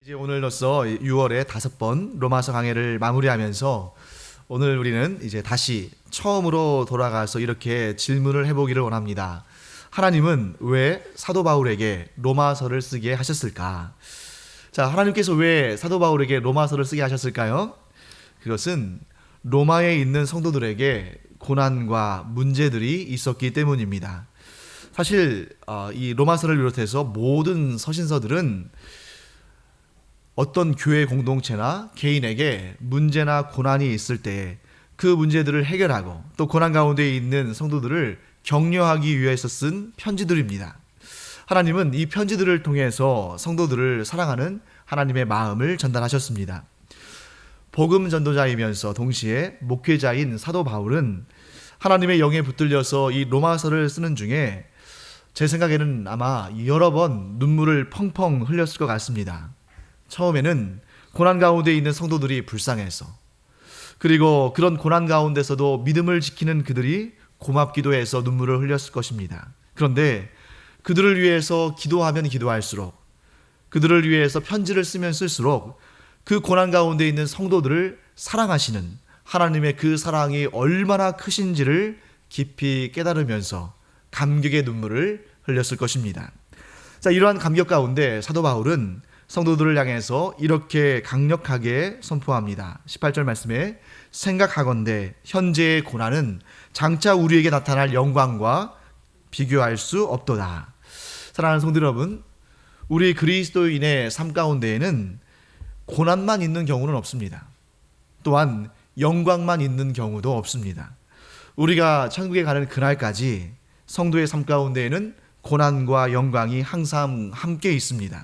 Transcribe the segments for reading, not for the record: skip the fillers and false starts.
이제 오늘로써 6월의 5번 로마서 강해를 마무리하면서 오늘 우리는 이제 다시 처음으로 돌아가서 이렇게 질문을 해보기를 원합니다. 하나님은 왜 사도 바울에게 로마서를 쓰게 하셨을까? 자, 하나님께서 왜 사도 바울에게 로마서를 쓰게 하셨을까요? 그것은 로마에 있는 성도들에게 고난과 문제들이 있었기 때문입니다. 사실 이 로마서를 비롯해서 모든 서신서들은 어떤 교회 공동체나 개인에게 문제나 고난이 있을 때 그 문제들을 해결하고 또 고난 가운데 있는 성도들을 격려하기 위해서 쓴 편지들입니다. 하나님은 이 편지들을 통해서 성도들을 사랑하는 하나님의 마음을 전달하셨습니다. 복음 전도자이면서 동시에 목회자인 사도 바울은 하나님의 영에 붙들려서 이 로마서를 쓰는 중에 제 생각에는 아마 여러 번 눈물을 펑펑 흘렸을 것 같습니다. 처음에는 고난 가운데 있는 성도들이 불쌍해서, 그리고 그런 고난 가운데서도 믿음을 지키는 그들이 고맙기도 해서 눈물을 흘렸을 것입니다. 그런데 그들을 위해서 기도하면 기도할수록, 그들을 위해서 편지를 쓰면 쓸수록 그 고난 가운데 있는 성도들을 사랑하시는 하나님의 그 사랑이 얼마나 크신지를 깊이 깨달으면서 감격의 눈물을 흘렸을 것입니다. 자, 이러한 감격 가운데 사도 바울은 성도들을 향해서 이렇게 강력하게 선포합니다. 18절 말씀에 생각하건대 현재의 고난은 장차 우리에게 나타날 영광과 비교할 수 없도다. 사랑하는 성도 여러분, 우리 그리스도인의 삶 가운데에는 고난만 있는 경우는 없습니다. 또한 영광만 있는 경우도 없습니다. 우리가 천국에 가는 그날까지 성도의 삶 가운데에는 고난과 영광이 항상 함께 있습니다.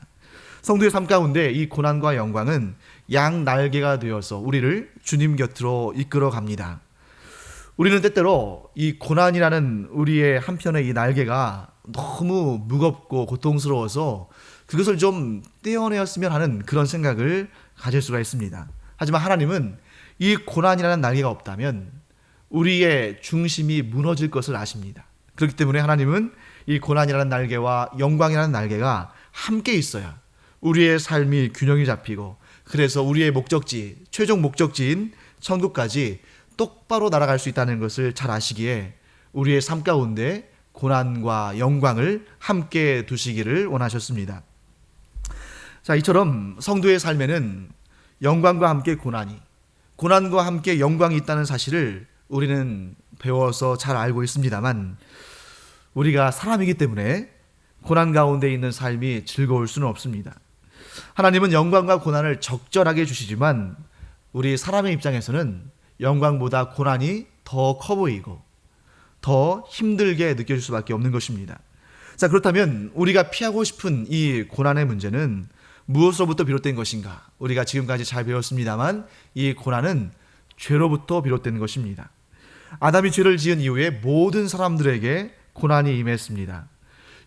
성도의 삶 가운데 이 고난과 영광은 양 날개가 되어서 우리를 주님 곁으로 이끌어 갑니다. 우리는 때때로 이 고난이라는 우리의 한편의 이 날개가 너무 무겁고 고통스러워서 그것을 좀 떼어내었으면 하는 그런 생각을 가질 수가 있습니다. 하지만 하나님은 이 고난이라는 날개가 없다면 우리의 중심이 무너질 것을 아십니다. 그렇기 때문에 하나님은 이 고난이라는 날개와 영광이라는 날개가 함께 있어야 우리의 삶이 균형이 잡히고, 그래서 우리의 목적지, 최종 목적지인 천국까지 똑바로 날아갈 수 있다는 것을 잘 아시기에 우리의 삶 가운데 고난과 영광을 함께 두시기를 원하셨습니다. 자, 이처럼 성도의 삶에는 영광과 함께 고난이, 고난과 함께 영광이 있다는 사실을 우리는 배워서 잘 알고 있습니다만, 우리가 사람이기 때문에 고난 가운데 있는 삶이 즐거울 수는 없습니다. 하나님은 영광과 고난을 적절하게 주시지만 우리 사람의 입장에서는 영광보다 고난이 더 커 보이고 더 힘들게 느껴질 수밖에 없는 것입니다. 자, 그렇다면 우리가 피하고 싶은 이 고난의 문제는 무엇으로부터 비롯된 것인가? 우리가 지금까지 잘 배웠습니다만 이 고난은 죄로부터 비롯된 것입니다. 아담이 죄를 지은 이후에 모든 사람들에게 고난이 임했습니다.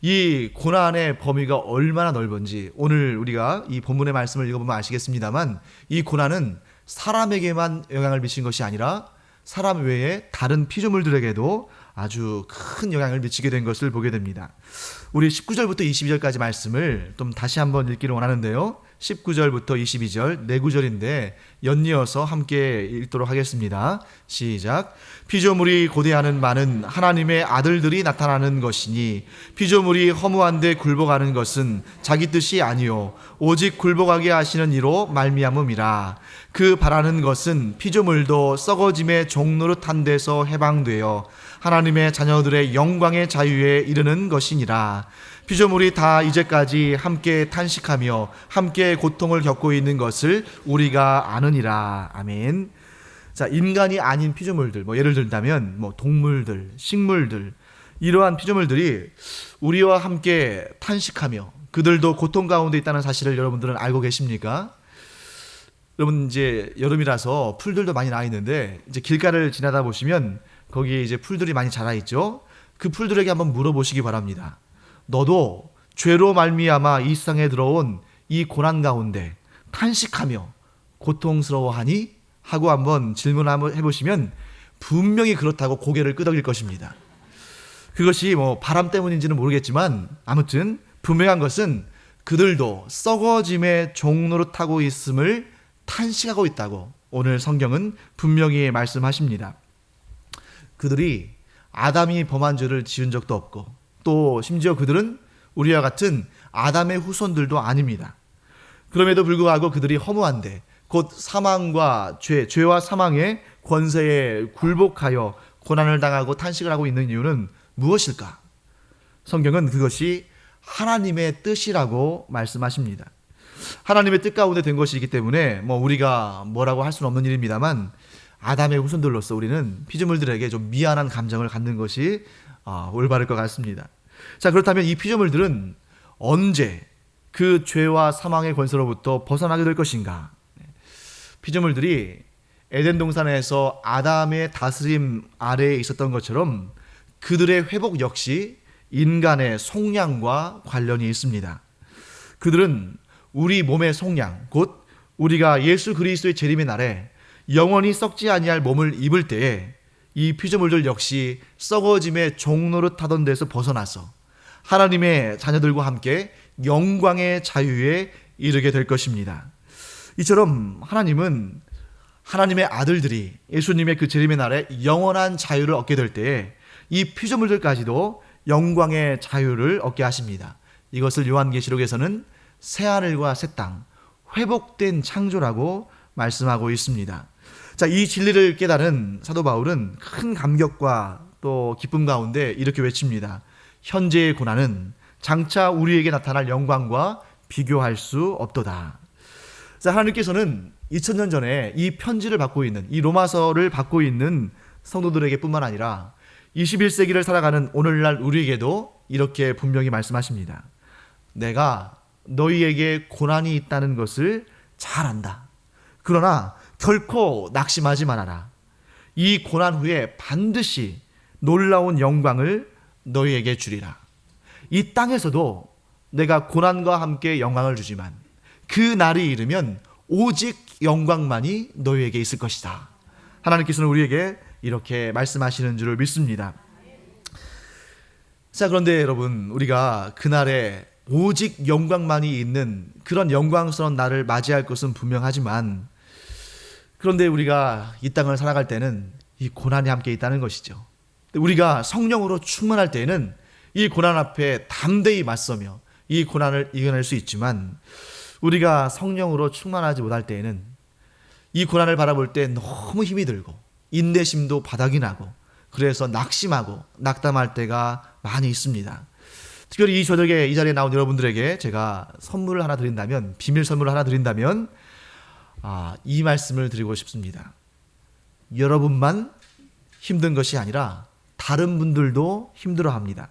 이 고난의 범위가 얼마나 넓은지 오늘 우리가 이 본문의 말씀을 읽어보면 아시겠습니다만, 이 고난은 사람에게만 영향을 미친 것이 아니라 사람 외에 다른 피조물들에게도 아주 큰 영향을 미치게 된 것을 보게 됩니다. 우리 19절부터 22절까지 말씀을 좀 다시 한번 읽기를 원하는데요. 19절부터 22절 네 구절인데 연이어서 함께 읽도록 하겠습니다. 시작. 피조물이 고대하는 많은 하나님의 아들들이 나타나는 것이니 피조물이 허무한데 굴복하는 것은 자기 뜻이 아니요 오직 굴복하게 하시는 이로 말미암음이라. 그 바라는 것은 피조물도 썩어짐의 종노릇한 데서 해방되어 하나님의 자녀들의 영광의 자유에 이르는 것이니라. 피조물이 다 이제까지 함께 탄식하며 함께 고통을 겪고 있는 것을 우리가 아느니라. 아멘. 자, 인간이 아닌 피조물들, 예를 들자면 동물들, 식물들, 이러한 피조물들이 우리와 함께 탄식하며 그들도 고통 가운데 있다는 사실을 여러분들은 알고 계십니까? 여러분, 이제 여름이라서 풀들도 많이 나 있는데 이제 길가를 지나다 보시면 거기에 이제 풀들이 많이 자라 있죠. 그 풀들에게 한번 물어보시기 바랍니다. 너도 죄로 말미암아 이 세상에 들어온 이 고난 가운데 탄식하며 고통스러워하니? 하고 한번 질문 한번 해보시면 분명히 그렇다고 고개를 끄덕일 것입니다. 그것이 바람 때문인지는 모르겠지만 아무튼 분명한 것은 그들도 썩어짐의 종노릇하고 있음을 탄식하고 있다고 오늘 성경은 분명히 말씀하십니다. 그들이 아담이 범한 죄를 지은 적도 없고 또 심지어 그들은 우리와 같은 아담의 후손들도 아닙니다. 그럼에도 불구하고 그들이 허무한데 곧 사망과 죄와 사망의 권세에 굴복하여 고난을 당하고 탄식을 하고 있는 이유는 무엇일까? 성경은 그것이 하나님의 뜻이라고 말씀하십니다. 하나님의 뜻 가운데 된 것이기 때문에 우리가 뭐라고 할 수는 없는 일입니다만 아담의 후손들로서 우리는 피조물들에게 좀 미안한 감정을 갖는 것이 올바를 것 같습니다. 자, 그렇다면 이 피조물들은 언제 그 죄와 사망의 권세로부터 벗어나게 될 것인가? 피조물들이 에덴 동산에서 아담의 다스림 아래에 있었던 것처럼 그들의 회복 역시 인간의 속량과 관련이 있습니다. 그들은 우리 몸의 속량, 곧 우리가 예수 그리스도의 재림의 날에 영원히 썩지 아니할 몸을 입을 때에 이 피조물들 역시 썩어짐의 종노릇하던 데서 벗어나서 하나님의 자녀들과 함께 영광의 자유에 이르게 될 것입니다. 이처럼 하나님은 하나님의 아들들이 예수님의 그 재림의 날에 영원한 자유를 얻게 될 때에 이 피조물들까지도 영광의 자유를 얻게 하십니다. 이것을 요한계시록에서는 새하늘과 새 땅, 회복된 창조라고 말씀하고 있습니다. 자, 이 진리를 깨달은 사도 바울은 큰 감격과 또 기쁨 가운데 이렇게 외칩니다. 현재의 고난은 장차 우리에게 나타날 영광과 비교할 수 없도다. 자, 하나님께서는 2000년 전에 이 편지를 받고 있는, 이 로마서를 받고 있는 성도들에게 뿐만 아니라 21세기를 살아가는 오늘날 우리에게도 이렇게 분명히 말씀하십니다. 내가 너희에게 고난이 있다는 것을 잘 안다. 그러나 결코 낙심하지 말아라. 이 고난 후에 반드시 놀라운 영광을 너희에게 주리라. 이 땅에서도 내가 고난과 함께 영광을 주지만 그 날이 이르면 오직 영광만이 너희에게 있을 것이다. 하나님께서는 우리에게 이렇게 말씀하시는 줄을 믿습니다. 자, 그런데 여러분, 우리가 그날에 오직 영광만이 있는 그런 영광스러운 날을 맞이할 것은 분명하지만, 그런데 우리가 이 땅을 살아갈 때는 이 고난이 함께 있다는 것이죠. 우리가 성령으로 충만할 때에는 이 고난 앞에 담대히 맞서며 이 고난을 이겨낼 수 있지만, 우리가 성령으로 충만하지 못할 때에는 이 고난을 바라볼 때 너무 힘이 들고 인내심도 바닥이 나고 그래서 낙심하고 낙담할 때가 많이 있습니다. 특별히 이 저녁에 이 자리에 나온 여러분들에게 제가 선물을 하나 드린다면, 비밀 선물을 하나 드린다면 이 말씀을 드리고 싶습니다. 여러분만 힘든 것이 아니라 다른 분들도 힘들어합니다.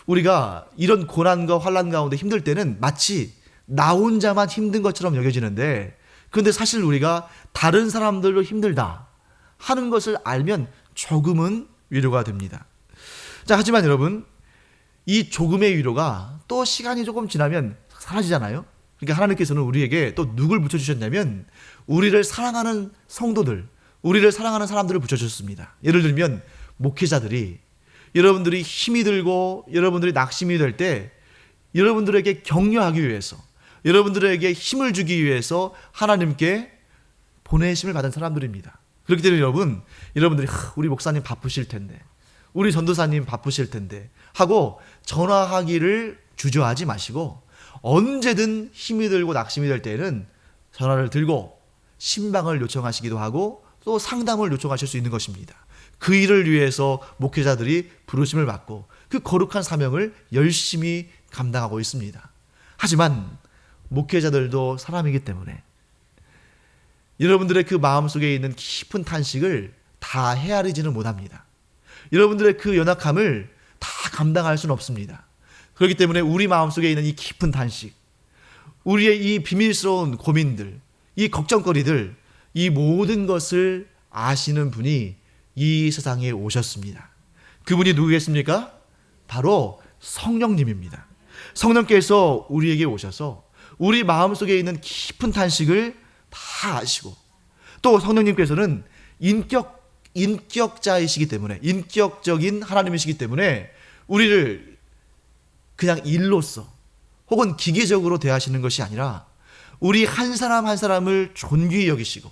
우리가 이런 고난과 환난 가운데 힘들 때는 마치 나 혼자만 힘든 것처럼 여겨지는데, 그런데 사실 우리가 다른 사람들도 힘들다 하는 것을 알면 조금은 위로가 됩니다. 자, 하지만 여러분, 이 조금의 위로가 또 시간이 조금 지나면 사라지잖아요. 그러니까 하나님께서는 우리에게 또 누굴 붙여주셨냐면 우리를 사랑하는 성도들, 우리를 사랑하는 사람들을 붙여주셨습니다. 예를 들면 목회자들이 여러분들이 힘이 들고 여러분들이 낙심이 될 때 여러분들에게 격려하기 위해서, 여러분들에게 힘을 주기 위해서 하나님께 보내심을 받은 사람들입니다. 그렇기 때문에 여러분들이 우리 목사님 바쁘실 텐데, 우리 전도사님 바쁘실 텐데 하고 전화하기를 주저하지 마시고 언제든 힘이 들고 낙심이 될 때는 전화를 들고 신방을 요청하시기도 하고 또 상담을 요청하실 수 있는 것입니다. 그 일을 위해서 목회자들이 부르심을 받고 그 거룩한 사명을 열심히 감당하고 있습니다. 하지만 목회자들도 사람이기 때문에 여러분들의 그 마음속에 있는 깊은 탄식을 다 헤아리지는 못합니다. 여러분들의 그 연약함을 다 감당할 수는 없습니다. 그렇기 때문에 우리 마음속에 있는 이 깊은 탄식, 우리의 이 비밀스러운 고민들, 이 걱정거리들, 이 모든 것을 아시는 분이 이 세상에 오셨습니다. 그분이 누구겠습니까? 바로 성령님입니다. 성령께서 우리에게 오셔서 우리 마음속에 있는 깊은 탄식을 다 아시고, 또 성령님께서는 인격자이시기 때문에, 인격적인 하나님이시기 때문에 우리를 그냥 일로서 혹은 기계적으로 대하시는 것이 아니라 우리 한 사람 한 사람을 존귀히 여기시고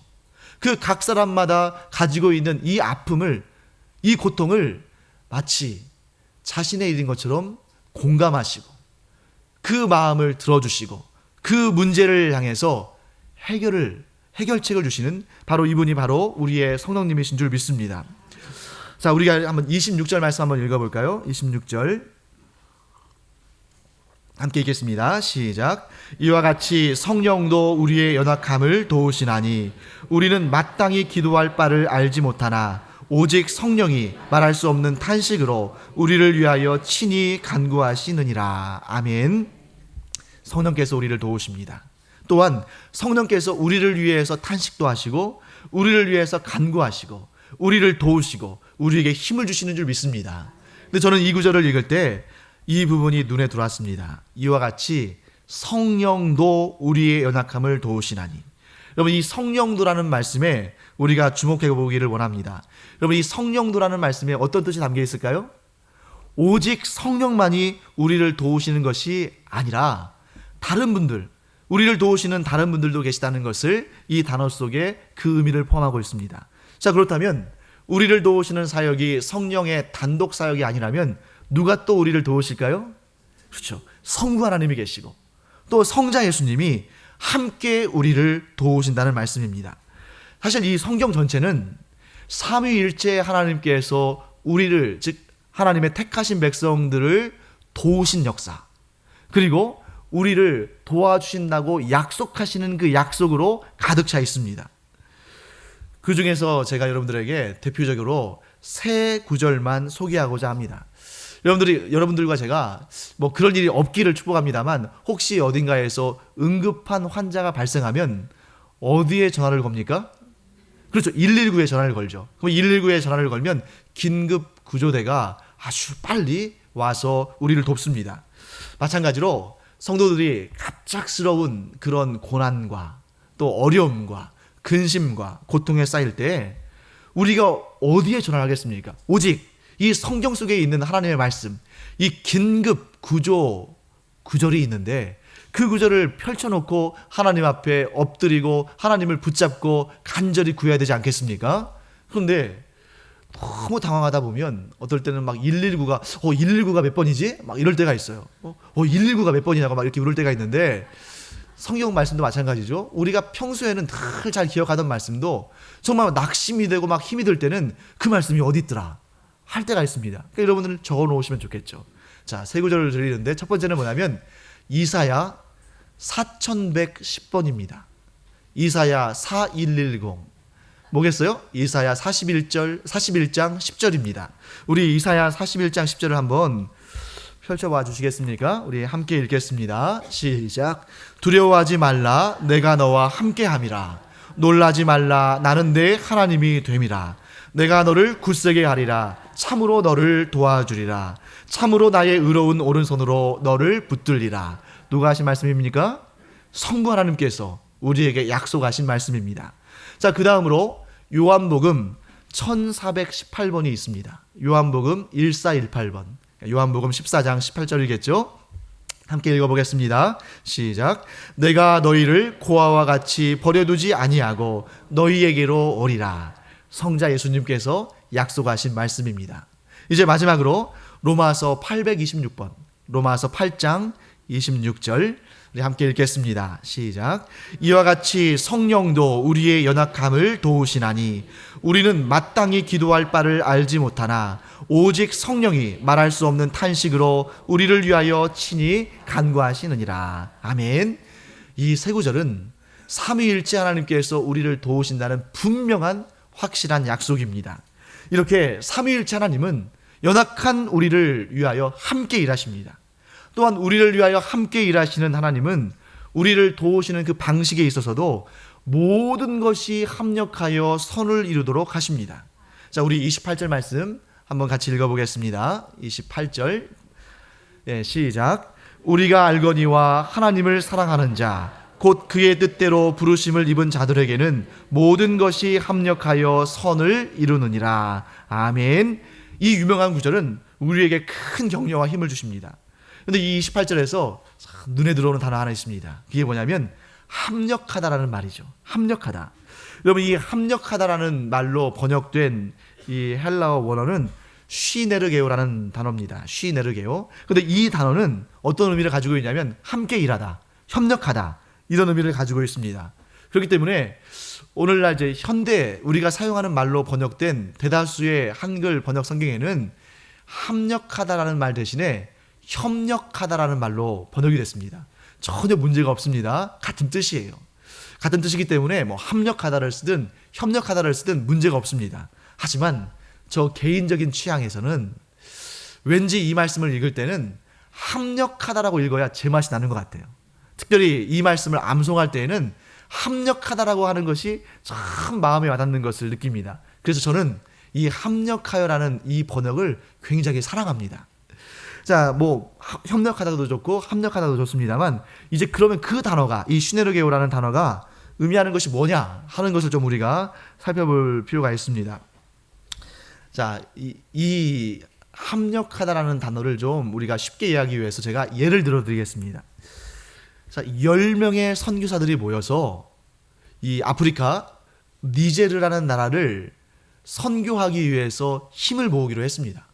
그 각 사람마다 가지고 있는 이 아픔을, 이 고통을 마치 자신의 일인 것처럼 공감하시고 그 마음을 들어주시고 그 문제를 향해서 해결책을 주시는 바로 이분이 바로 우리의 성령님이신 줄 믿습니다. 자, 우리가 한번 26절 말씀 한번 읽어볼까요? 26절 함께 읽겠습니다. 시작. 이와 같이 성령도 우리의 연약함을 도우시나니 우리는 마땅히 기도할 바를 알지 못하나 오직 성령이 말할 수 없는 탄식으로 우리를 위하여 친히 간구하시느니라. 아멘. 성령께서 우리를 도우십니다. 또한 성령께서 우리를 위해서 탄식도 하시고 우리를 위해서 간구하시고 우리를 도우시고 우리에게 힘을 주시는 줄 믿습니다. 근데 저는 이 구절을 읽을 때 이 부분이 눈에 들어왔습니다. 이와 같이 성령도 우리의 연약함을 도우시나니. 여러분, 이 성령도라는 말씀에 우리가 주목해 보기를 원합니다. 여러분, 이 성령도라는 말씀에 어떤 뜻이 담겨 있을까요? 오직 성령만이 우리를 도우시는 것이 아니라 다른 분들, 우리를 도우시는 다른 분들도 계시다는 것을 이 단어 속에 그 의미를 포함하고 있습니다. 자, 그렇다면 우리를 도우시는 사역이 성령의 단독 사역이 아니라면 누가 또 우리를 도우실까요? 그렇죠. 성부 하나님이 계시고 또 성자 예수님이 함께 우리를 도우신다는 말씀입니다. 사실 이 성경 전체는 삼위일체 하나님께서 우리를, 즉 하나님의 택하신 백성들을 도우신 역사, 그리고 우리를 도와주신다고 약속하시는 그 약속으로 가득 차 있습니다. 그 중에서 제가 여러분들에게 대표적으로 세 구절만 소개하고자 합니다. 여러분들과 제가 뭐 그럴 일이 없기를 축복합니다만, 혹시 어딘가에서 응급한 환자가 발생하면 어디에 전화를 겁니까? 그렇죠. 119에 전화를 걸죠. 그럼 119에 전화를 걸면 긴급 구조대가 아주 빨리 와서 우리를 돕습니다. 마찬가지로 성도들이 갑작스러운 그런 고난과 또 어려움과 근심과 고통에 쌓일 때 우리가 어디에 전화를 하겠습니까? 오직 이 성경 속에 있는 하나님의 말씀, 이 긴급 구절이 있는데 그 구절을 펼쳐놓고 하나님 앞에 엎드리고 하나님을 붙잡고 간절히 구해야 되지 않겠습니까? 그런데 너무 당황하다 보면 어떨 때는 막 119가 몇 번이지? 막 이럴 때가 있어요. 119가 몇 번이냐고 막 이렇게 물을 때가 있는데, 성경 말씀도 마찬가지죠. 우리가 평소에는 늘 잘 기억하던 말씀도 정말 낙심이 되고 막 힘이 들 때는 그 말씀이 어디 있더라 할 때가 있습니다. 그러니까 여러분들은 적어 놓으시면 좋겠죠. 자, 세 구절을 드리는데 첫 번째는 뭐냐면 이사야 4110번입니다. 이사야 4110. 뭐겠어요? 이사야 41장 10절입니다. 우리 이사야 41장 10절을 한번 펼쳐봐 주시겠습니까? 우리 함께 읽겠습니다. 시작. 두려워하지 말라, 내가 너와 함께함이라. 놀라지 말라, 나는 내 하나님이 됨이라. 내가 너를 굳세게 하리라. 참으로 너를 도와주리라. 참으로 나의 의로운 오른손으로 너를 붙들리라. 누가 하신 말씀입니까? 성부 하나님께서 우리에게 약속하신 말씀입니다. 자, 그 다음으로 요한복음 1418번이 있습니다. 요한복음 1418번. 요한복음 14장 18절이겠죠? 함께 읽어보겠습니다. 시작. 내가 너희를 고아와 같이 버려두지 아니하고 너희에게로 오리라. 성자 예수님께서 약속하신 말씀입니다. 이제 마지막으로 로마서 826번, 로마서 8장 26절 우리 함께 읽겠습니다. 시작. 이와 같이 성령도 우리의 연약함을 도우시나니 우리는 마땅히 기도할 바를 알지 못하나 오직 성령이 말할 수 없는 탄식으로 우리를 위하여 친히 간구하시느니라. 아멘. 이 세 구절은 삼위일체 하나님께서 우리를 도우신다는 분명한 확실한 약속입니다. 이렇게 삼위일체 하나님은 연약한 우리를 위하여 함께 일하십니다. 또한 우리를 위하여 함께 일하시는 하나님은 우리를 도우시는 그 방식에 있어서도 모든 것이 합력하여 선을 이루도록 하십니다. 자, 우리 28절 말씀 한번 같이 읽어보겠습니다. 28절 시작. 우리가 알거니와 하나님을 사랑하는 자 곧 그의 뜻대로 부르심을 입은 자들에게는 모든 것이 합력하여 선을 이루느니라. 아멘. 이 유명한 구절은 우리에게 큰 격려와 힘을 주십니다. 그런데 이 28절에서 눈에 들어오는 단어 하나 있습니다. 그게 뭐냐면 합력하다라는 말이죠. 합력하다. 여러분, 이 합력하다라는 말로 번역된 이 헬라어 원어는 쉬네르게오라는 단어입니다. 쉬네르게오. 근데 이 단어는 어떤 의미를 가지고 있냐면 함께 일하다, 협력하다, 이런 의미를 가지고 있습니다. 그렇기 때문에 오늘날 이제 현대 우리가 사용하는 말로 번역된 대다수의 한글 번역 성경에는 합력하다라는 말 대신에 협력하다라는 말로 번역이 됐습니다. 전혀 문제가 없습니다. 같은 뜻이에요. 같은 뜻이기 때문에 뭐 합력하다를 쓰든 협력하다를 쓰든 문제가 없습니다. 하지만 저 개인적인 취향에서는 왠지 이 말씀을 읽을 때는 합력하다라고 읽어야 제맛이 나는 것 같아요. 특별히 이 말씀을 암송할 때에는 합력하다라고 하는 것이 참 마음에 와닿는 것을 느낍니다. 그래서 저는 이 합력하여라는 이 번역을 굉장히 사랑합니다. 자, 뭐 협력하다도 좋고 합력하다도 좋습니다만, 이제 그러면 그 단어가, 이 시네르게오라는 단어가 의미하는 것이 뭐냐 하는 것을 좀 우리가 살펴볼 필요가 있습니다. 자, 이 합력하다라는 단어를 좀 우리가 쉽게 이해하기 위해서 제가 예를 들어 드리겠습니다. 자, 10명의 선교사들이 모여서 이 아프리카 니제르라는 나라를 선교하기 위해서 힘을 모으기로 했습니다.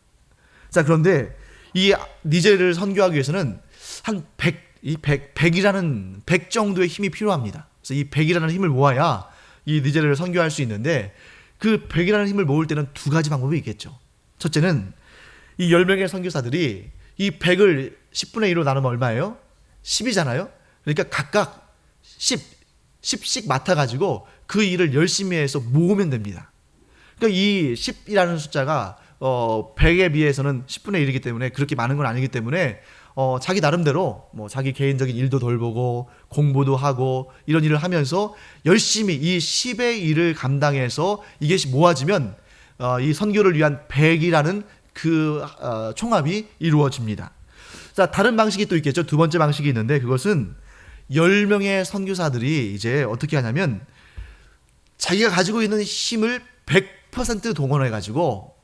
자, 그런데 이 니제르를 선교하기 위해서는 한 100 정도의 힘이 필요합니다. 그래서 이 100이라는 힘을 모아야 이 니제르를 선교할 수 있는데, 그 100이라는 힘을 모을 때는 두 가지 방법이 있겠죠. 첫째는 이 10명의 선교사들이 이 100을 10분의 1로 나누면 얼마예요? 10이잖아요. 그러니까 각각 10씩 맡아가지고 그 일을 열심히 해서 모으면 됩니다. 그러니까 이 10이라는 숫자가 100에 비해서는 10분의 1이기 때문에 그렇게 많은 건 아니기 때문에 자기 나름대로 뭐 자기 개인적인 일도 돌보고 공부도 하고 이런 일을 하면서 열심히 이 10의 일을 감당해서 이게 모아지면 이 선교를 위한 100이라는 그 총합이 이루어집니다. 자, 다른 방식이 또 있겠죠. 두 번째 방식이 있는데, 그것은 10명의 선교사들이 이제 어떻게 하냐면 자기가 가지고 있는 힘을 100% 동원해 가지고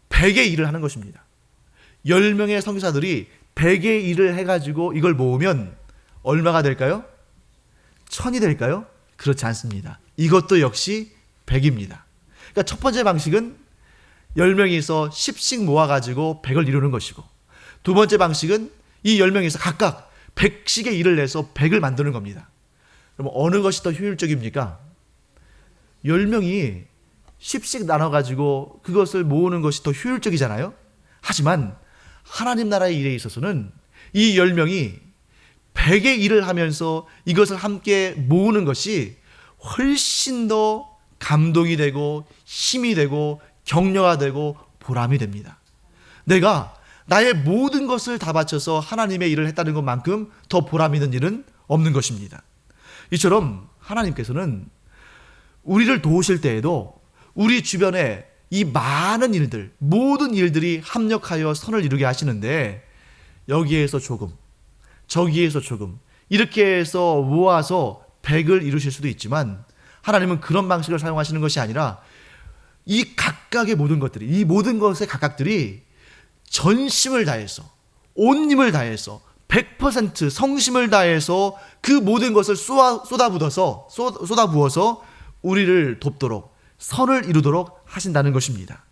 100의 일을 하는 것입니다. 10명의 선교사들이 100의 일을 해가지고 이걸 모으면 얼마가 될까요? 1000이 될까요? 그렇지 않습니다. 이것도 역시 100입니다. 그러니까 첫 번째 방식은 10명이서 10씩 모아가지고 100을 이루는 것이고, 두 번째 방식은 이 10명이서 각각 100씩의 일을 내서 100을 만드는 겁니다. 그럼 어느 것이 더 효율적입니까? 10명이 10씩 나눠가지고 그것을 모으는 것이 더 효율적이잖아요. 하지만 하나님 나라의 일에 있어서는 이 10명이 100의 일을 하면서 이것을 함께 모으는 것이 훨씬 더 감동이 되고 힘이 되고 격려가 되고 보람이 됩니다. 내가 나의 모든 것을 다 바쳐서 하나님의 일을 했다는 것만큼 더 보람 있는 일은 없는 것입니다. 이처럼 하나님께서는 우리를 도우실 때에도 우리 주변에 이 많은 일들, 모든 일들이 합력하여 선을 이루게 하시는데, 여기에서 조금, 저기에서 조금, 이렇게 해서 모아서 100을 이루실 수도 있지만, 하나님은 그런 방식을 사용하시는 것이 아니라 이 각각의 모든 것들이, 이 모든 것의 각각들이 전심을 다해서, 온 힘을 다해서 100% 성심을 다해서 그 모든 것을 쏟아부어서 우리를 돕도록, 선을 이루도록 하신다는 것입니다.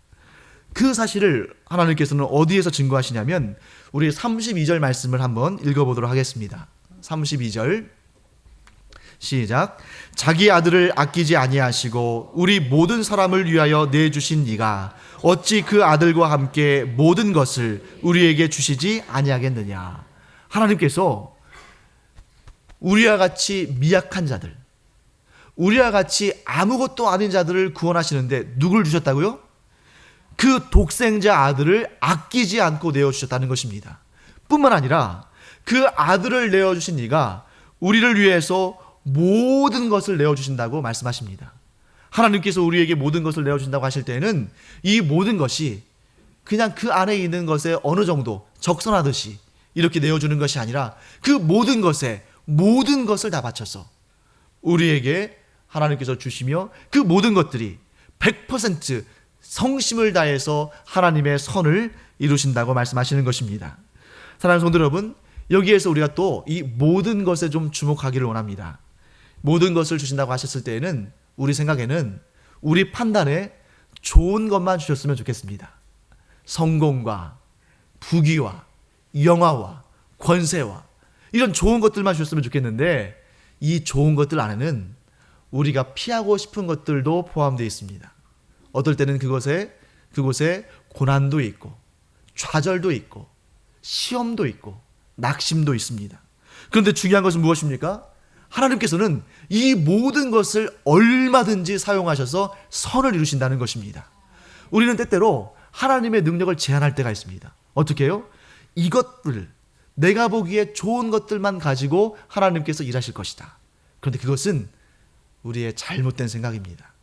그 사실을 하나님께서는 어디에서 증거하시냐면, 우리 32절 말씀을 한번 읽어보도록 하겠습니다. 32절 시작. 자기 아들을 아끼지 아니하시고 우리 모든 사람을 위하여 내주신 이가 어찌 그 아들과 함께 모든 것을 우리에게 주시지 아니하겠느냐. 하나님께서 우리와 같이 미약한 자들, 우리와 같이 아무것도 아닌 자들을 구원하시는데 누굴 주셨다고요? 그 독생자 아들을 아끼지 않고 내어주셨다는 것입니다. 뿐만 아니라 그 아들을 내어주신 이가 우리를 위해서 모든 것을 내어주신다고 말씀하십니다. 하나님께서 우리에게 모든 것을 내어준다고 하실 때에는 이 모든 것이 그냥 그 안에 있는 것에 어느 정도 적선하듯이 이렇게 내어주는 것이 아니라 그 모든 것에 모든 것을 다 바쳐서 우리에게 하나님께서 주시며, 그 모든 것들이 100% 성심을 다해서 하나님의 선을 이루신다고 말씀하시는 것입니다. 사랑하는 성도 여러분, 여기에서 우리가 또 이 모든 것에 좀 주목하기를 원합니다. 모든 것을 주신다고 하셨을 때에는 우리 생각에는 우리 판단에 좋은 것만 주셨으면 좋겠습니다. 성공과 부귀와 영화와 권세와 이런 좋은 것들만 주셨으면 좋겠는데 이 좋은 것들 안에는 우리가 피하고 싶은 것들도 포함되어 있습니다. 어떨 때는 그곳에 고난도 있고 좌절도 있고 시험도 있고 낙심도 있습니다. 그런데 중요한 것은 무엇입니까? 하나님께서는 이 모든 것을 얼마든지 사용하셔서 선을 이루신다는 것입니다. 우리는 때때로 하나님의 능력을 제한할 때가 있습니다. 어떻게 해요? 이것들, 내가 보기에 좋은 것들만 가지고 하나님께서 일하실 것이다. 그런데 그것은 우리의 잘못된 생각입니다.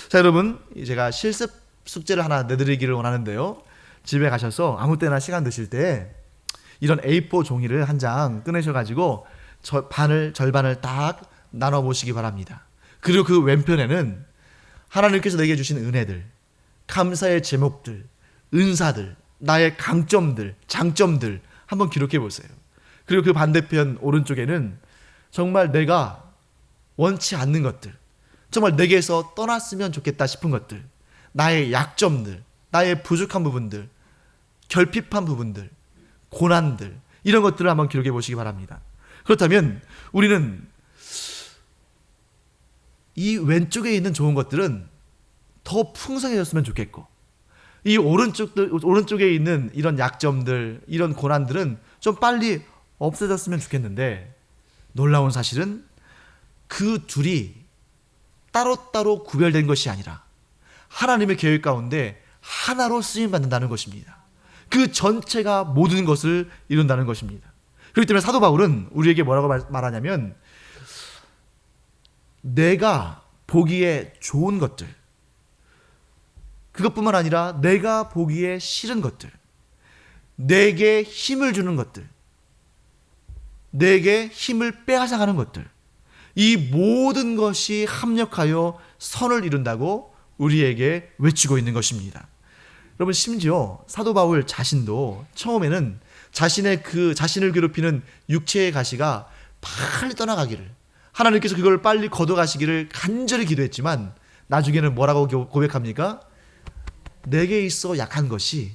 자, 여러분, 제가 실습 숙제를 하나 내드리기를 원하는데요. 집에 가셔서 아무 때나 시간 되실 때 이런 A4 종이를 한 장 꺼내셔가지고 절반을 딱 나눠보시기 바랍니다. 그리고 그 왼편에는 하나님께서 내게 주신 은혜들, 감사의 제목들, 은사들, 나의 강점들, 장점들 한번 기록해 보세요. 그리고 그 반대편 오른쪽에는 정말 내가 원치 않는 것들, 정말 내게서 떠났으면 좋겠다 싶은 것들, 나의 약점들, 나의 부족한 부분들, 결핍한 부분들, 고난들, 이런 것들을 한번 기록해 보시기 바랍니다. 그렇다면 우리는 이 왼쪽에 있는 좋은 것들은 더 풍성해졌으면 좋겠고, 이 오른쪽에 있는 이런 약점들, 이런 고난들은 좀 빨리 없어졌으면 좋겠는데, 놀라운 사실은 그 둘이 따로따로 구별된 것이 아니라 하나님의 계획 가운데 하나로 쓰임받는다는 것입니다. 그 전체가 모든 것을 이룬다는 것입니다. 그렇기 때문에 사도 바울은 우리에게 뭐라고 말하냐면, 내가 보기에 좋은 것들, 그것뿐만 아니라 내가 보기에 싫은 것들, 내게 힘을 주는 것들, 내게 힘을 빼앗아가는 것들, 이 모든 것이 합력하여 선을 이룬다고 우리에게 외치고 있는 것입니다. 여러분, 심지어 사도 바울 자신도 처음에는 자신을 괴롭히는 육체의 가시가 빨리 떠나가기를, 하나님께서 그걸 빨리 걷어가시기를 간절히 기도했지만 나중에는 뭐라고 고백합니까? 내게 있어 약한 것이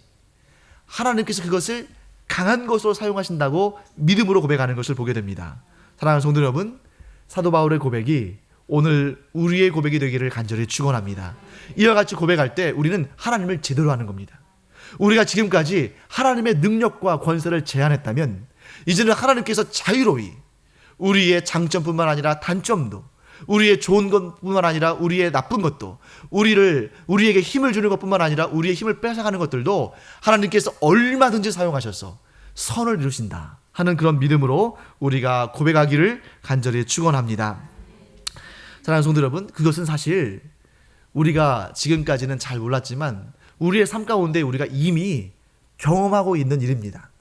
하나님께서 그것을 강한 것으로 사용하신다고 믿음으로 고백하는 것을 보게 됩니다. 사랑하는 성도 여러분, 사도 바울의 고백이 오늘 우리의 고백이 되기를 간절히 축원합니다. 이와 같이 고백할 때 우리는 하나님을 제대로 아는 겁니다. 우리가 지금까지 하나님의 능력과 권세를 제한했다면 이제는 하나님께서 자유로이 우리의 장점뿐만 아니라 단점도, 우리의 좋은 것뿐만 아니라 우리의 나쁜 것도, 우리에게 힘을 주는 것뿐만 아니라 우리의 힘을 뺏어가는 것들도 하나님께서 얼마든지 사용하셔서 선을 이루신다 하는 그런 믿음으로 우리가 고백하기를 간절히 축원합니다. 사랑하는 성도 여러분, 그것은 사실 우리가 지금까지는 잘 몰랐지만 우리의 삶 가운데 우리가 이미 경험하고 있는 일입니다.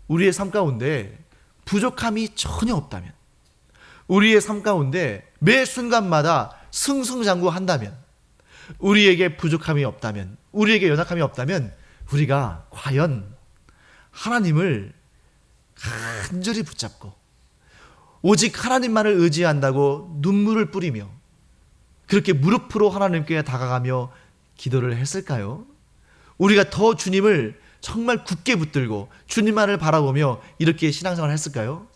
우리의 삶 가운데 부족함이 전혀 없다면, 우리의 삶 가운데 매 순간마다 승승장구한다면, 우리에게 부족함이 없다면, 우리에게 연약함이 없다면 우리가 과연 하나님을 간절히 붙잡고 오직 하나님만을 의지한다고 눈물을 뿌리며 그렇게 무릎으로 하나님께 다가가며 기도를 했을까요? 우리가 더 주님을 정말 굳게 붙들고 주님만을 바라보며 이렇게 신앙생활을 했을까요?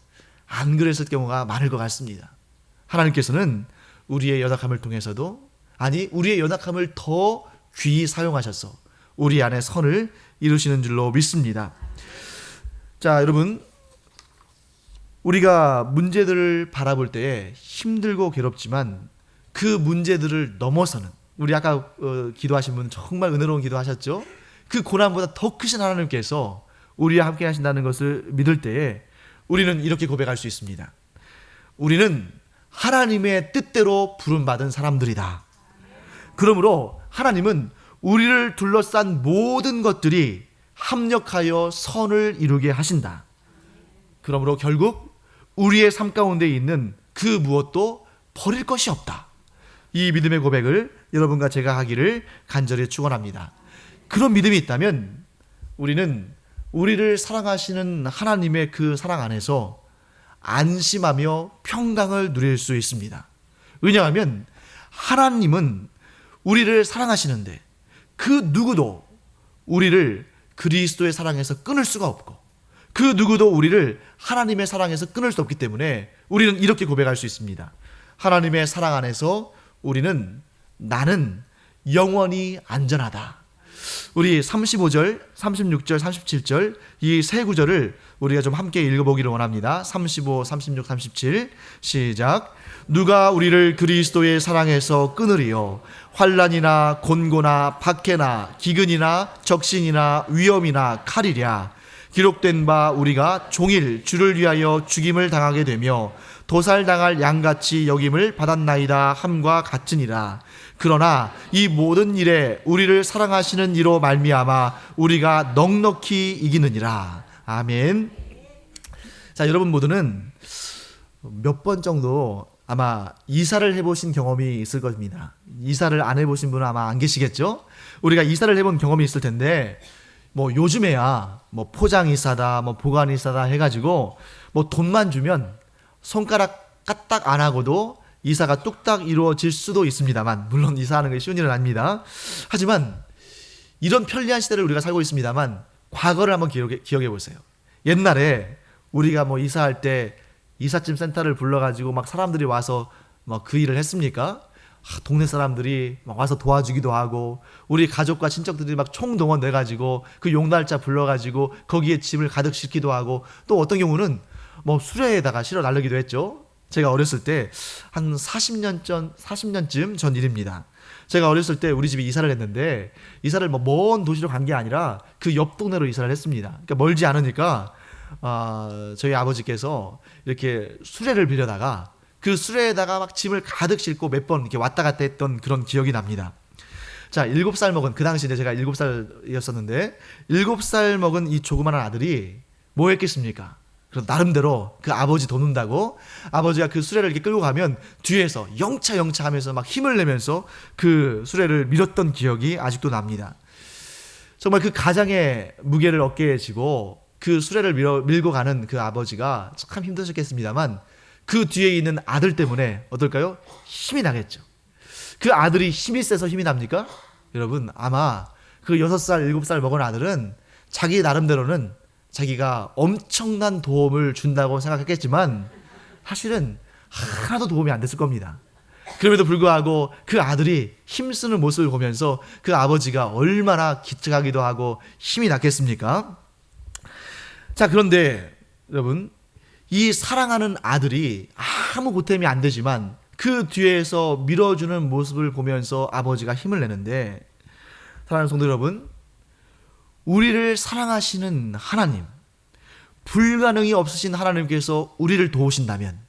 안 그랬을 경우가 많을 것 같습니다. 하나님께서는 우리의 연약함을 통해서도, 아니 우리의 연약함을 더 귀히 사용하셔서 우리 안에 선을 이루시는 줄로 믿습니다. 자, 여러분, 우리가 문제들을 바라볼 때에 힘들고 괴롭지만 그 문제들을 넘어서는, 우리 아까 기도하신 분 정말 은혜로운 기도하셨죠? 그 고난보다 더 크신 하나님께서 우리와 함께 하신다는 것을 믿을 때에 우리는 이렇게 고백할 수 있습니다. 우리는 하나님의 뜻대로 부름받은 사람들이다. 그러므로 하나님은 우리를 둘러싼 모든 것들이 합력하여 선을 이루게 하신다. 그러므로 결국 우리의 삶 가운데 있는 그 무엇도 버릴 것이 없다. 이 믿음의 고백을 여러분과 제가 하기를 간절히 축원합니다. 그런 믿음이 있다면 우리는 우리를 사랑하시는 하나님의 그 사랑 안에서 안심하며 평강을 누릴 수 있습니다. 왜냐하면 하나님은 우리를 사랑하시는데 그 누구도 우리를 그리스도의 사랑에서 끊을 수가 없고 그 누구도 우리를 하나님의 사랑에서 끊을 수 없기 때문에 우리는 이렇게 고백할 수 있습니다. 하나님의 사랑 안에서 우리는 나는 영원히 안전하다. 우리 35절, 36절, 37절 이 세 구절을 우리가 좀 함께 읽어보기를 원합니다. 35, 36, 37 시작. 누가 우리를 그리스도의 사랑에서 끊으리요? 환난이나 곤고나 박해나 기근이나 적신이나 위험이나 칼이랴. 기록된 바 우리가 종일 주를 위하여 죽임을 당하게 되며 도살당할 양같이 여김을 받았나이다 함과 같으니라. 그러나 이 모든 일에 우리를 사랑하시는 이로 말미암아 우리가 넉넉히 이기느니라. 아멘. 자, 여러분 모두는 몇 번 정도 아마 이사를 해보신 경험이 있을 겁니다. 이사를 안 해보신 분은 아마 안 계시겠죠? 우리가 이사를 해본 경험이 있을 텐데 뭐 요즘에야 뭐 포장이사다 뭐 보관이사다 해가지고 뭐 돈만 주면 손가락 까딱 안 하고도 이사가 뚝딱 이루어질 수도 있습니다만, 물론 이사하는 게 쉬운 일은 아닙니다. 하지만 이런 편리한 시대를 우리가 살고 있습니다만 과거를 한번 기억해 보세요. 옛날에 우리가 뭐 이사할 때 이삿짐 센터를 불러가지고 막 사람들이 와서 뭐 그 일을 했습니까? 동네 사람들이 막 와서 도와주기도 하고 우리 가족과 친척들이 막 총동원 돼가지고 그 용달차 불러가지고 거기에 짐을 가득 싣기도 하고 또 어떤 경우는 뭐 수레에다가 실어 나르기도 했죠. 제가 어렸을 때 한 40년쯤 전 일입니다. 제가 어렸을 때 우리 집이 이사를 했는데 이사를 뭐 먼 도시로 간 게 아니라 그 옆 동네로 이사를 했습니다. 그러니까 멀지 않으니까 저희 아버지께서 이렇게 수레를 빌려다가 그 수레에다가 막 짐을 가득 싣고 몇 번 이렇게 왔다 갔다 했던 그런 기억이 납니다. 자, 7살 먹은, 그 당시에 제가 7살이었었는데 7살 먹은 이 조그마한 아들이 뭐 했겠습니까? 그래서 나름대로 그 아버지 돕는다고 아버지가 그 수레를 이렇게 끌고 가면 뒤에서 영차 하면서 막 힘을 내면서 그 수레를 밀었던 기억이 아직도 납니다. 정말 그 가장의 무게를 어깨에 지고 그 수레를 밀고 가는 그 아버지가 참 힘드셨겠습니다만 그 뒤에 있는 아들 때문에 어떨까요? 힘이 나겠죠. 그 아들이 힘이 세서 힘이 납니까? 여러분 아마 그 6살, 7살 먹은 아들은 자기 나름대로는 자기가 엄청난 도움을 준다고 생각했겠지만 사실은 하나도 도움이 안 됐을 겁니다. 그럼에도 불구하고 그 아들이 힘쓰는 모습을 보면서 그 아버지가 얼마나 기특하기도 하고 힘이 났겠습니까? 자, 그런데 여러분 이 사랑하는 아들이 아무 보탬이 안 되지만 그 뒤에서 밀어주는 모습을 보면서 아버지가 힘을 내는데, 사랑하는 성도 여러분, 우리를 사랑하시는 하나님, 불가능이 없으신 하나님께서 우리를 도우신다면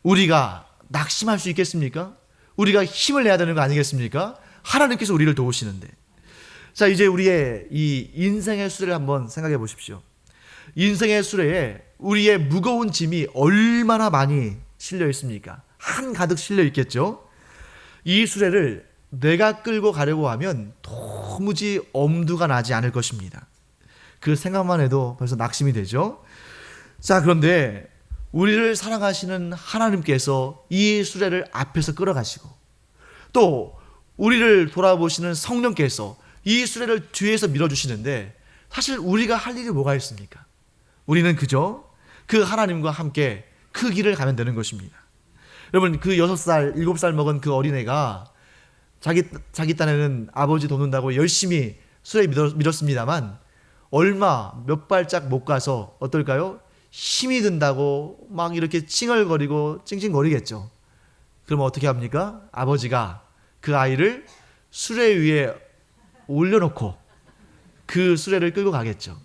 우리가 낙심할 수 있겠습니까? 우리가 힘을 내야 되는 거 아니겠습니까? 하나님께서 우리를 도우시는데. 자, 이제 우리의 이 인생의 수레를 한번 생각해 보십시오. 인생의 수레에 우리의 무거운 짐이 얼마나 많이 실려 있습니까? 한가득 실려 있겠죠? 이 수레를 내가 끌고 가려고 하면 도무지 엄두가 나지 않을 것입니다. 그 생각만 해도 벌써 낙심이 되죠? 자, 그런데 우리를 사랑하시는 하나님께서 이 수레를 앞에서 끌어가시고 또 우리를 돌아보시는 성령께서 이 수레를 뒤에서 밀어주시는데 사실 우리가 할 일이 뭐가 있습니까? 우리는 그저 그 하나님과 함께 그 길을 가면 되는 것입니다. 여러분, 그 6살, 7살 먹은 그 어린애가 자기 딴에는 아버지 돕는다고 열심히 수레에 밀었습니다만 얼마 몇 발짝 못 가서 어떨까요? 힘이 든다고 막 이렇게 칭얼거리고 찡찡거리겠죠. 그러면 어떻게 합니까? 아버지가 그 아이를 수레 위에 올려놓고 그 수레를 끌고 가겠죠.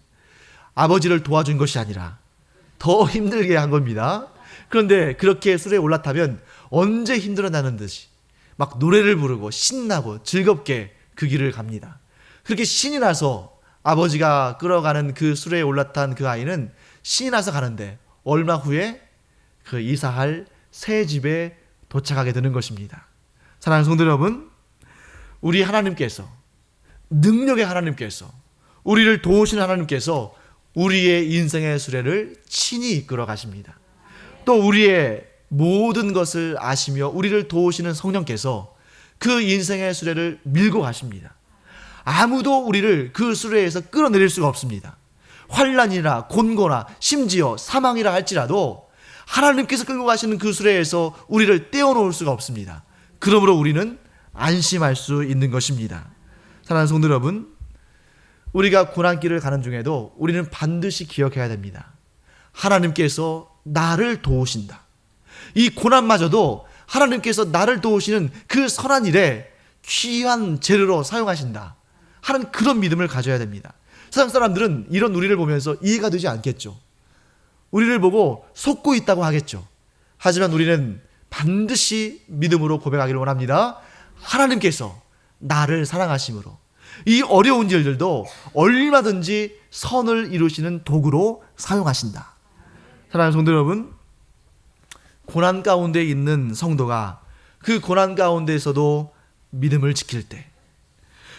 아버지를 도와준 것이 아니라 더 힘들게 한 겁니다. 그런데 그렇게 수레에 올라타면 언제 힘들어나는 듯이 막 노래를 부르고 신나고 즐겁게 그 길을 갑니다. 그렇게 신이 나서 아버지가 끌어가는 그 수레에 올라탄 그 아이는 신이 나서 가는데 얼마 후에 그 이사할 새 집에 도착하게 되는 것입니다. 사랑하는 성도 여러분, 우리 하나님께서, 능력의 하나님께서 우리를 도우시는 하나님께서 우리의 인생의 수레를 친히 이끌어 가십니다. 또 우리의 모든 것을 아시며 우리를 도우시는 성령께서 그 인생의 수레를 밀고 가십니다. 아무도 우리를 그 수레에서 끌어내릴 수가 없습니다. 환난이나 곤고나 심지어 사망이라 할지라도 하나님께서 끌고 가시는 그 수레에서 우리를 떼어놓을 수가 없습니다. 그러므로 우리는 안심할 수 있는 것입니다. 사랑하는 성도 여러분, 우리가 고난길을 가는 중에도 우리는 반드시 기억해야 됩니다. 하나님께서 나를 도우신다. 이 고난마저도 하나님께서 나를 도우시는 그 선한 일에 귀한 재료로 사용하신다 하는 그런 믿음을 가져야 됩니다. 세상 사람들은 이런 우리를 보면서 이해가 되지 않겠죠. 우리를 보고 속고 있다고 하겠죠. 하지만 우리는 반드시 믿음으로 고백하기를 원합니다. 하나님께서 나를 사랑하심으로 이 어려운 일들도 얼마든지 선을 이루시는 도구로 사용하신다. 사랑하는 성도 여러분, 고난 가운데 있는 성도가 그 고난 가운데에서도 믿음을 지킬 때,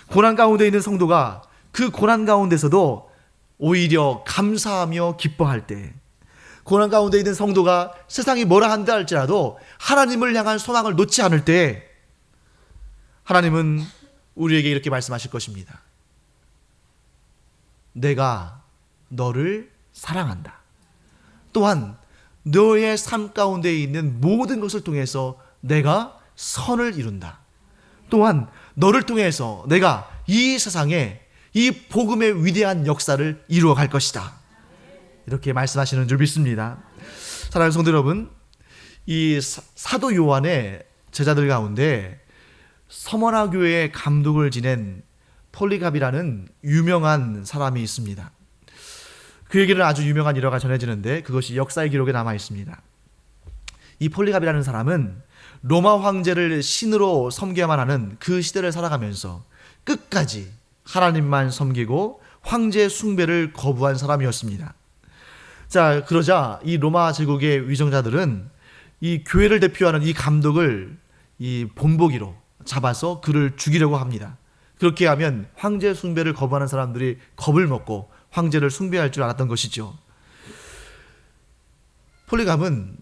고난 가운데 있는 성도가 그 고난 가운데서도 오히려 감사하며 기뻐할 때, 고난 가운데 있는 성도가 세상이 뭐라 한다 할지라도 하나님을 향한 소망을 놓지 않을 때 하나님은 우리에게 이렇게 말씀하실 것입니다. 내가 너를 사랑한다. 또한 너의 삶 가운데 있는 모든 것을 통해서 내가 선을 이룬다. 또한 너를 통해서 내가 이 세상에 이 복음의 위대한 역사를 이루어 갈 것이다. 이렇게 말씀하시는 줄 믿습니다. 사랑하는 성도 여러분, 이 사도 요한의 제자들 가운데 서머나 교회의 감독을 지낸 폴리갑이라는 유명한 사람이 있습니다. 그에게는 아주 유명한 일화가 전해지는데 그것이 역사의 기록에 남아 있습니다. 이 폴리갑이라는 사람은 로마 황제를 신으로 섬겨야만 하는 그 시대를 살아가면서 끝까지 하나님만 섬기고 황제 숭배를 거부한 사람이었습니다. 자, 그러자 이 로마 제국의 위정자들은 이 교회를 대표하는 이 감독을 이 본보기로 잡아서 그를 죽이려고 합니다. 그렇게 하면 황제 숭배를 거부하는 사람들이 겁을 먹고 황제를 숭배할 줄 알았던 것이죠. 폴리갑은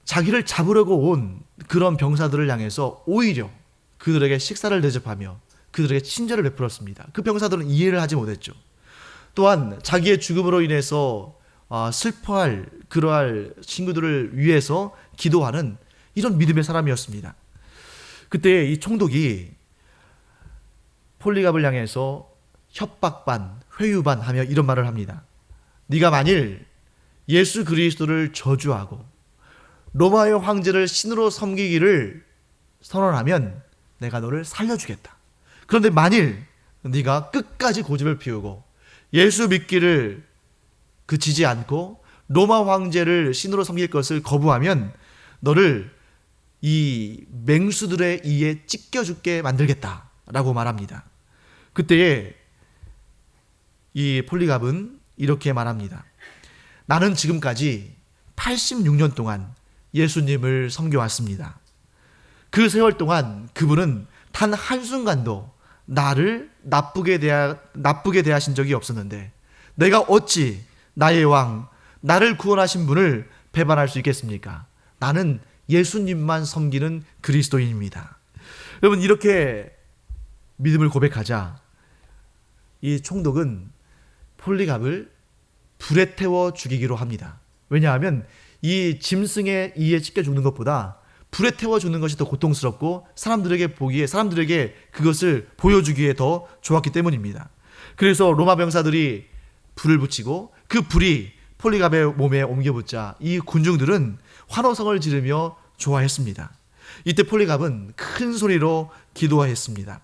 자기를 잡으려고 온 그런 병사들을 향해서 오히려 그들에게 식사를 대접하며 그들에게 친절을 베풀었습니다. 그 병사들은 이해를 하지 못했죠. 또한 자기의 죽음으로 인해서 슬퍼할 그러할 친구들을 위해서 기도하는 이런 믿음의 사람이었습니다. 그때 이 총독이 폴리갑을 향해서 협박 반, 회유 반 하며 이런 말을 합니다. 네가 만일 예수 그리스도를 저주하고 로마의 황제를 신으로 섬기기를 선언하면 내가 너를 살려주겠다. 그런데 만일 네가 끝까지 고집을 피우고 예수 믿기를 그치지 않고 로마 황제를 신으로 섬길 것을 거부하면 너를 이 맹수들의 이에 찢겨 죽게 만들겠다라고 말합니다. 그때에 이 폴리갑은 이렇게 말합니다. 나는 지금까지 86년 동안 예수님을 섬겨왔습니다. 그 세월 동안 그분은 단 한순간도 나를 나쁘게 대하신 적이 없었는데 내가 어찌 나의 왕, 나를 구원하신 분을 배반할 수 있겠습니까? 나는 예수님만 섬기는 그리스도인입니다. 여러분, 이렇게 믿음을 고백하자 이 총독은 폴리갑을 불에 태워 죽이기로 합니다. 왜냐하면 이 짐승의 이에 찢겨 죽는 것보다 불에 태워 죽는 것이 더 고통스럽고 사람들에게 그것을 보여주기에 더 좋았기 때문입니다. 그래서 로마 병사들이 불을 붙이고 그 불이 폴리갑의 몸에 옮겨붙자 이 군중들은 환호성을 지르며 좋아했습니다. 이때 폴리갑은 큰 소리로 기도하였습니다.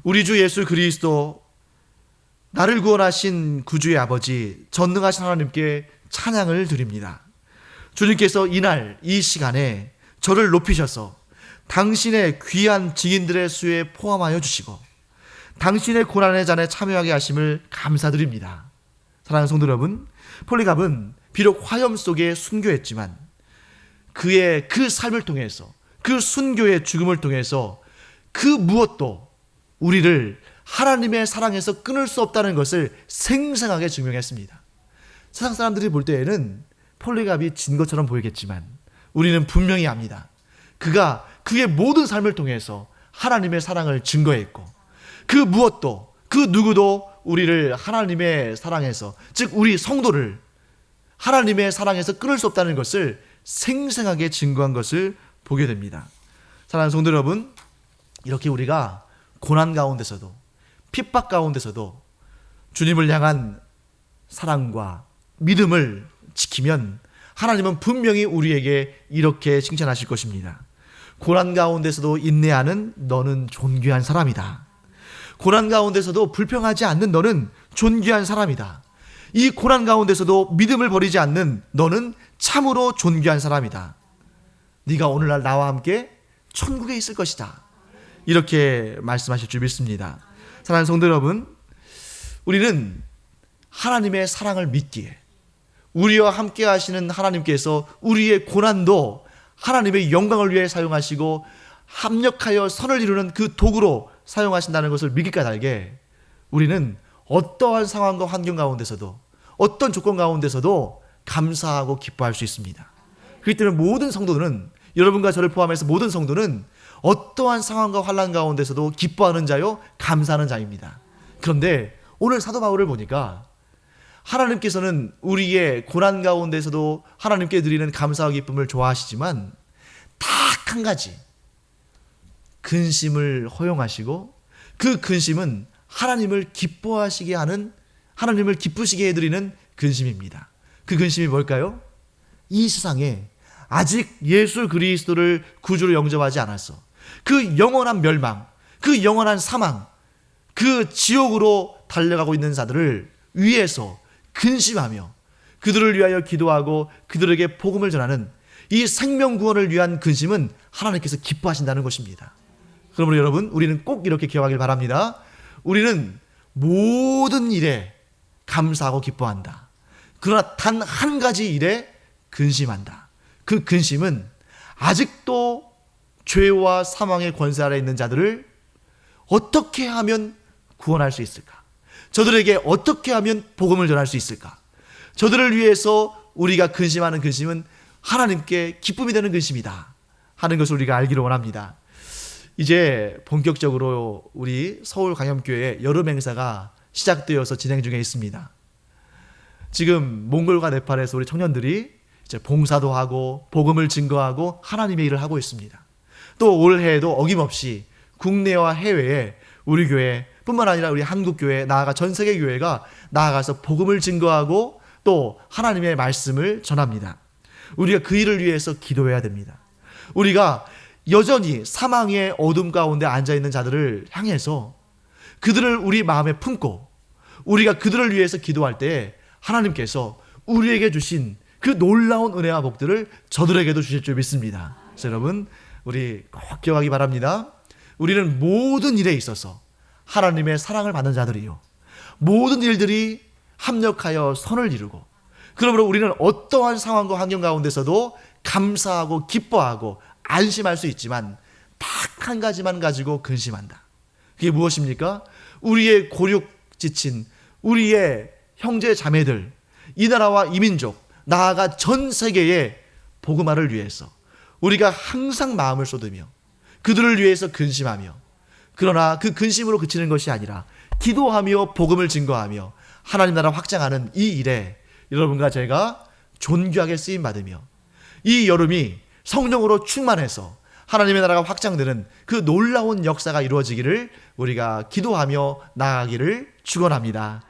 우리 주 예수 그리스도, 나를 구원하신 구주의 아버지, 전능하신 하나님께 찬양을 드립니다. 주님께서 이날 이 시간에 저를 높이셔서 당신의 귀한 증인들의 수에 포함하여 주시고 당신의 고난의 잔에 참여하게 하심을 감사드립니다. 사랑하는 성도 여러분, 폴리갑은 비록 화염 속에 순교했지만 그의 그 삶을 통해서, 그 순교의 죽음을 통해서 그 무엇도 우리를 하나님의 사랑에서 끊을 수 없다는 것을 생생하게 증명했습니다. 세상 사람들이 볼 때에는 폴리갑이 진 것처럼 보이겠지만 우리는 분명히 압니다. 그가 그의 모든 삶을 통해서 하나님의 사랑을 증거했고, 그 무엇도 그 누구도 우리를 하나님의 사랑에서, 즉 우리 성도를 하나님의 사랑에서 끊을 수 없다는 것을 생생하게 증거한 것을 보게 됩니다. 사랑하는 성도 여러분, 이렇게 우리가 고난 가운데서도 핍박 가운데서도 주님을 향한 사랑과 믿음을 지키면 하나님은 분명히 우리에게 이렇게 칭찬하실 것입니다. 고난 가운데서도 인내하는 너는 존귀한 사람이다. 고난 가운데서도 불평하지 않는 너는 존귀한 사람이다. 이 고난 가운데서도 믿음을 버리지 않는 너는 참으로 존귀한 사람이다. 네가 오늘날 나와 함께 천국에 있을 것이다. 이렇게 말씀하실 줄 믿습니다. 사랑하는 성도 여러분, 우리는 하나님의 사랑을 믿기에 우리와 함께 하시는 하나님께서 우리의 고난도 하나님의 영광을 위해 사용하시고 합력하여 선을 이루는 그 도구로 사용하신다는 것을 믿기까 달게 우리는 어떠한 상황과 환경 가운데서도 어떤 조건 가운데서도 감사하고 기뻐할 수 있습니다. 그렇기 때문에 모든 성도는, 여러분과 저를 포함해서 모든 성도는 어떠한 상황과 환난 가운데서도 기뻐하는 자요 감사하는 자입니다. 그런데 오늘 사도 바울을 보니까 하나님께서는 우리의 고난 가운데서도 하나님께 드리는 감사와 기쁨을 좋아하시지만 딱 한 가지 근심을 허용하시고, 그 근심은 하나님을 기뻐하시게 하는, 하나님을 기쁘시게 해드리는 근심입니다. 그 근심이 뭘까요? 이 세상에 아직 예수 그리스도를 구주로 영접하지 않았어, 그 영원한 멸망, 그 영원한 사망, 그 지옥으로 달려가고 있는 자들을 위해서 근심하며 그들을 위하여 기도하고 그들에게 복음을 전하는 이 생명 구원을 위한 근심은 하나님께서 기뻐하신다는 것입니다. 그러므로 여러분, 우리는 꼭 이렇게 기억하길 바랍니다. 우리는 모든 일에 감사하고 기뻐한다. 그러나 단 한 가지 일에 근심한다. 그 근심은 아직도 죄와 사망의 권세 아래 있는 자들을 어떻게 하면 구원할 수 있을까? 저들에게 어떻게 하면 복음을 전할 수 있을까? 저들을 위해서 우리가 근심하는 근심은 하나님께 기쁨이 되는 근심이다 하는 것을 우리가 알기를 원합니다. 이제 본격적으로 우리 서울 강염교회 여름 행사가 시작되어서 진행 중에 있습니다. 지금 몽골과 네팔에서 우리 청년들이 이제 봉사도 하고 복음을 증거하고 하나님의 일을 하고 있습니다. 또 올해에도 어김없이 국내와 해외에 우리 교회 뿐만 아니라 우리 한국교회, 나아가 전 세계 교회가 나아가서 복음을 증거하고 또 하나님의 말씀을 전합니다. 우리가 그 일을 위해서 기도해야 됩니다. 우리가 여전히 사망의 어둠 가운데 앉아있는 자들을 향해서 그들을 우리 마음에 품고 우리가 그들을 위해서 기도할 때 하나님께서 우리에게 주신 그 놀라운 은혜와 복들을 저들에게도 주실 줄 믿습니다. 그래서 여러분, 우리 꼭 기억하기 바랍니다. 우리는 모든 일에 있어서 하나님의 사랑을 받는 자들이요, 모든 일들이 합력하여 선을 이루고, 그러므로 우리는 어떠한 상황과 환경 가운데서도 감사하고 기뻐하고 안심할 수 있지만 딱 한 가지만 가지고 근심한다. 그게 무엇입니까? 우리의 고륙 지친 우리의 형제 자매들, 이 나라와 이 민족, 나아가 전 세계의 복음화를 위해서 우리가 항상 마음을 쏟으며 그들을 위해서 근심하며, 그러나 그 근심으로 그치는 것이 아니라 기도하며 복음을 증거하며 하나님 나라 확장하는 이 일에 여러분과 제가 존귀하게 쓰임받으며 이 여름이 성령으로 충만해서 하나님의 나라가 확장되는 그 놀라운 역사가 이루어지기를 우리가 기도하며 나아가기를 축원합니다.